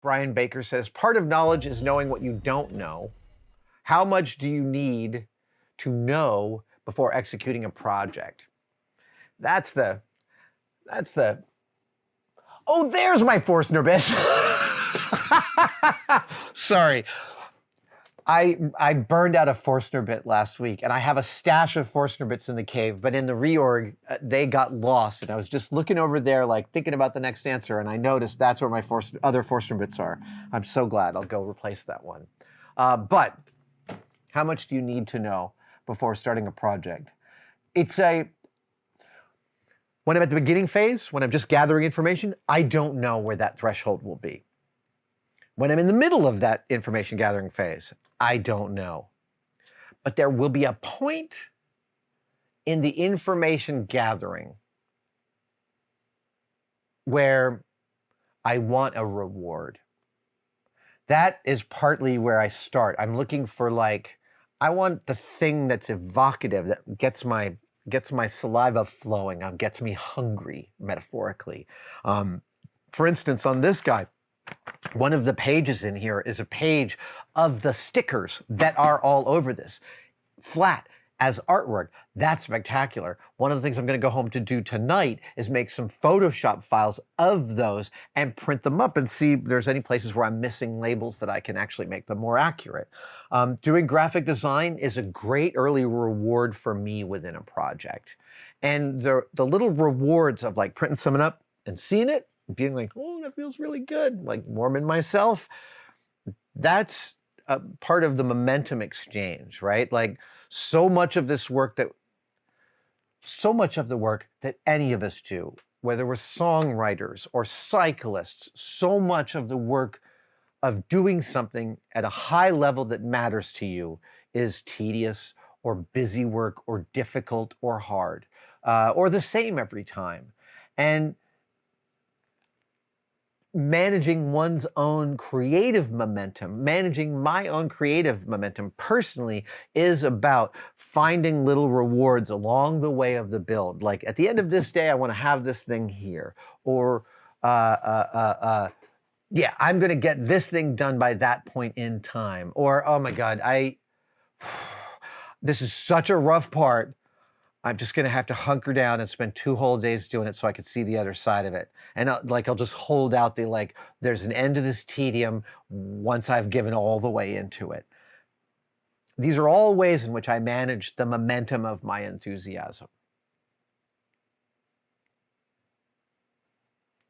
Brian Baker says, part of knowledge is knowing what you don't know. How much do you need to know before executing a project? That's the, oh, there's my Forstner bit. Sorry. I burned out a Forstner bit last week, and I have a stash of Forstner bits in the cave, but in the reorg, they got lost, and I was just looking over there, like thinking about the next answer, and I noticed that's where my other Forstner bits are. I'm so glad. I'll go replace that one. But how much do you need to know before starting a project? When I'm at the beginning phase, when I'm just gathering information, I don't know where that threshold will be. When I'm in the middle of that information gathering phase, I don't know. But there will be a point in the information gathering where I want a reward. That is partly where I start. I'm looking for, like, I want the thing that's evocative, that gets my saliva flowing, gets me hungry, metaphorically. For instance, on this guy, one of the pages in here is a page of the stickers that are all over this, flat as artwork. That's spectacular. One of the things I'm going to go home to do tonight is make some Photoshop files of those and print them up and see if there's any places where I'm missing labels that I can actually make them more accurate. Doing graphic design is a great early reward for me within a project. And the little rewards of, like, printing something up and seeing it, being like, oh, that feels really good, like warming myself, that's a part of the momentum exchange, right? Like, so much of the work that any of us do, whether we're songwriters or cyclists, so much of the work of doing something at a high level that matters to you is tedious or busy work or difficult or hard, or the same every time. And managing one's own creative momentum, managing my own creative momentum personally, is about finding little rewards along the way of the build. Like, at the end of this day, I want to have this thing here, or yeah, I'm going to get this thing done by that point in time, or, oh my God, this is such a rough part. I'm just going to have to hunker down and spend 2 whole days doing it so I can see the other side of it. And I'll just hold out there's an end to this tedium once I've given all the way into it. These are all ways in which I manage the momentum of my enthusiasm.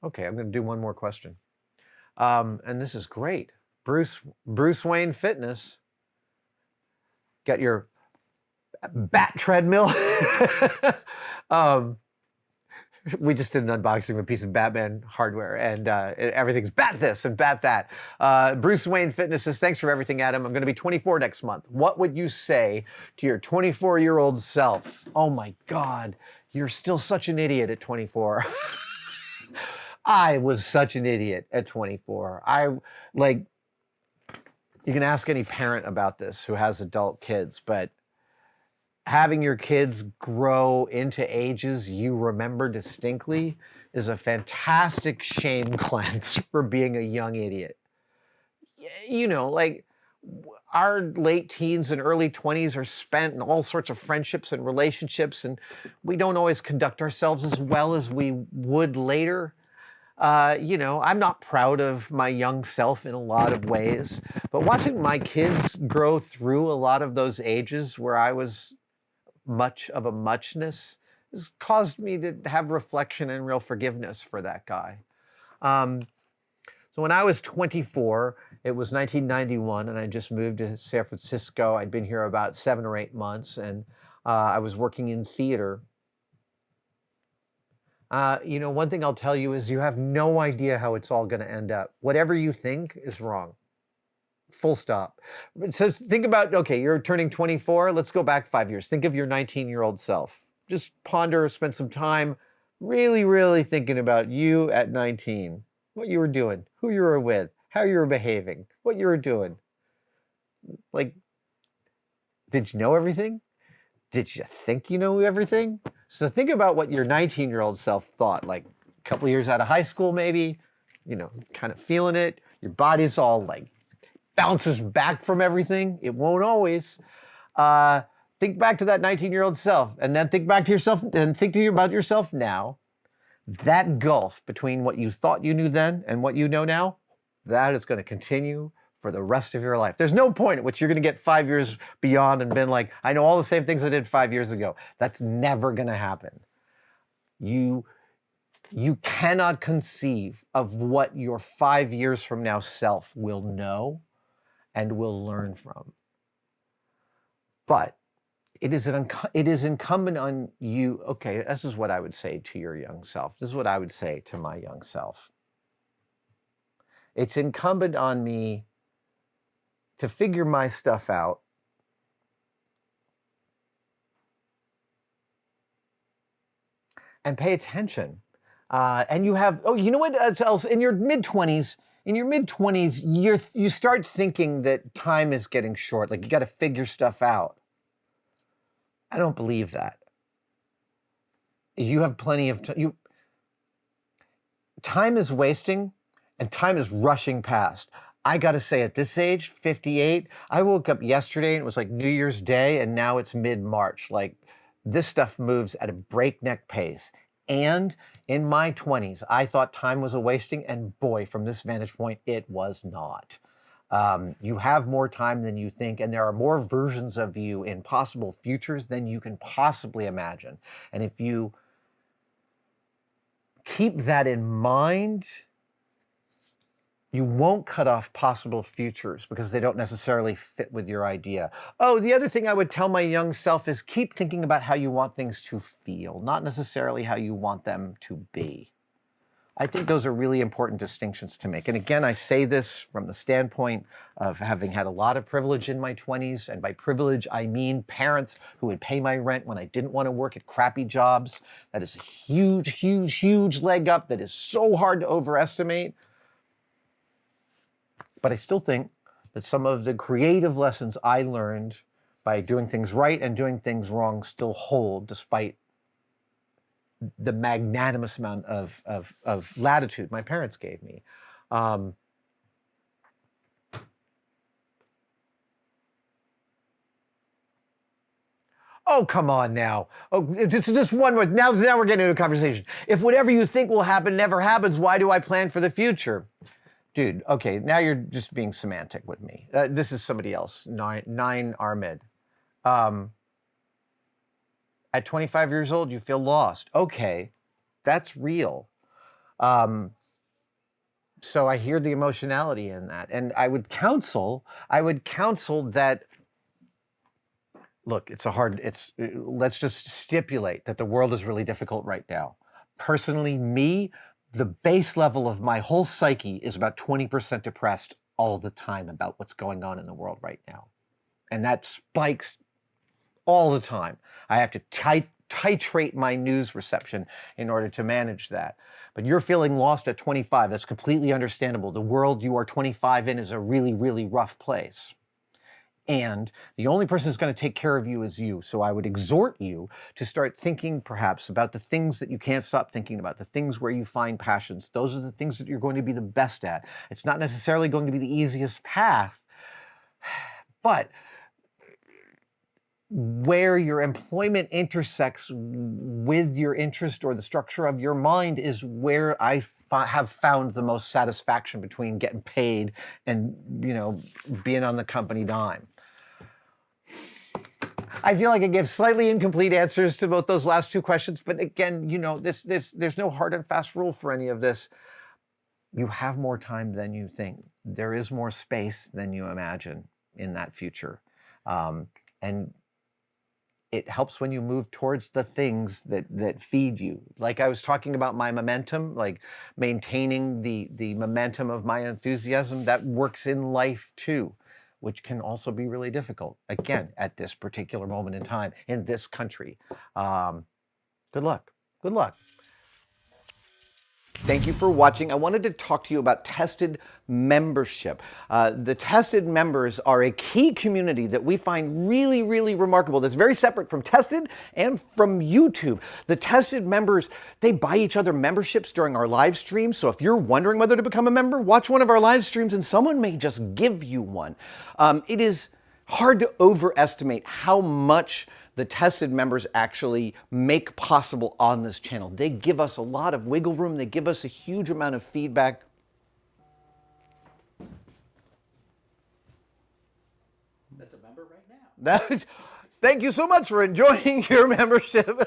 Okay, I'm going to do one more question. And this is great. Brucewaynefitness. Got your bat treadmill. We just did an unboxing of a piece of Batman hardware, and everything's bat this and bat that. Brucewaynefitness says, thanks for everything, Adam. I'm going to be 24 next month. What would you say to your 24-year-old self? Oh my God, you're still such an idiot at 24. I was such an idiot at 24. You can ask any parent about this who has adult kids, but having your kids grow into ages you remember distinctly is a fantastic shame cleanse for being a young idiot. You know, like, our late teens and early 20s are spent in all sorts of friendships and relationships, and we don't always conduct ourselves as well as we would later. I'm not proud of my young self in a lot of ways, but watching my kids grow through a lot of those ages where I was much of a muchness has caused me to have reflection and real forgiveness for that guy. So when I was 24, it was 1991, and I just moved to San Francisco. I'd been here about 7 or 8 months, and I was working in theater. One thing I'll tell you is you have no idea how it's all going to end up. Whatever you think is wrong. Full stop. So think about, okay, you're turning 24. Let's go back 5 years. Think of your 19-year-old self. Just ponder, spend some time really, really thinking about you at 19. What you were doing, who you were with, how you were behaving, what you were doing. Like, did you know everything? Did you think you know everything? So think about what your 19-year-old self thought, like a couple years out of high school maybe, kind of feeling it. Your body's all like bounces back from everything. It won't always. Think back to that 19-year-old self, and then think back to yourself and think to you about yourself now. That gulf between what you thought you knew then and what you know now, that is going to continue for the rest of your life. There's no point at which you're going to get 5 years beyond and been like, I know all the same things I did 5 years ago. That's never going to happen. You cannot conceive of what your 5 years from now self will know and will learn from. But it is incumbent on you. Okay, this is what I would say to your young self. This is what I would say to my young self. It's incumbent on me to figure my stuff out and pay attention. And you have, you know what else? In your mid-20s, you start thinking that time is getting short. Like you got to figure stuff out. I don't believe that. You have plenty of time. Time is wasting and time is rushing past. I got to say, at this age, 58, I woke up yesterday and it was like New Year's Day, and now it's mid-March. Like, this stuff moves at a breakneck pace. And in my 20s, I thought time was a wasting, and boy, from this vantage point, it was not. You have more time than you think, and there are more versions of you in possible futures than you can possibly imagine. And if you keep that in mind, you won't cut off possible futures because they don't necessarily fit with your idea. Oh, the other thing I would tell my young self is keep thinking about how you want things to feel, not necessarily how you want them to be. I think those are really important distinctions to make. And again, I say this from the standpoint of having had a lot of privilege in my 20s. And by privilege, I mean parents who would pay my rent when I didn't want to work at crappy jobs. That is a huge, huge, huge leg up that is so hard to overestimate. But I still think that some of the creative lessons I learned by doing things right and doing things wrong still hold, despite the magnanimous amount of latitude my parents gave me. Oh, come on now. Oh, it's just one word. Now we're getting into a conversation. If whatever you think will happen never happens, why do I plan for the future? Dude, okay, now you're just being semantic with me. This is somebody else, Nine Ahmed. At 25 years old, you feel lost. Okay, that's real. So I hear the emotionality in that. And I would counsel that, look, let's just stipulate that the world is really difficult right now. Personally, the base level of my whole psyche is about 20% depressed all the time about what's going on in the world right now. And that spikes all the time. I have to titrate my news reception in order to manage that. But you're feeling lost at 25. That's completely understandable. The world you are 25 in is a really, really rough place. And the only person who's going to take care of you is you. So I would exhort you to start thinking perhaps about the things that you can't stop thinking about, the things where you find passions. Those are the things that you're going to be the best at. It's not necessarily going to be the easiest path, but where your employment intersects with your interest or the structure of your mind is where I have found the most satisfaction between getting paid and, being on the company dime. I feel like I gave slightly incomplete answers to both those last two questions, but again, there's no hard and fast rule for any of this. You have more time than you think. There is more space than you imagine in that future. And it helps when you move towards the things that feed you. Like I was talking about my momentum, like maintaining the momentum of my enthusiasm, that works in life too, which can also be really difficult, again, at this particular moment in time, in this country. Good luck. Good luck. Thank you for watching. I wanted to talk to you about Tested membership. The Tested members are a key community that we find really, really remarkable. That's very separate from Tested and from YouTube. The Tested members, they buy each other memberships during our live streams. So if you're wondering whether to become a member, watch one of our live streams and someone may just give you one. It is hard to overestimate how much the Tested members actually make possible on this channel. They give us a lot of wiggle room. They give us a huge amount of feedback. That's a member right now. Thank you so much for enjoying your membership.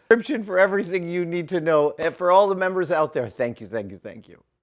Description for everything you need to know. And for all the members out there, thank you, thank you, thank you.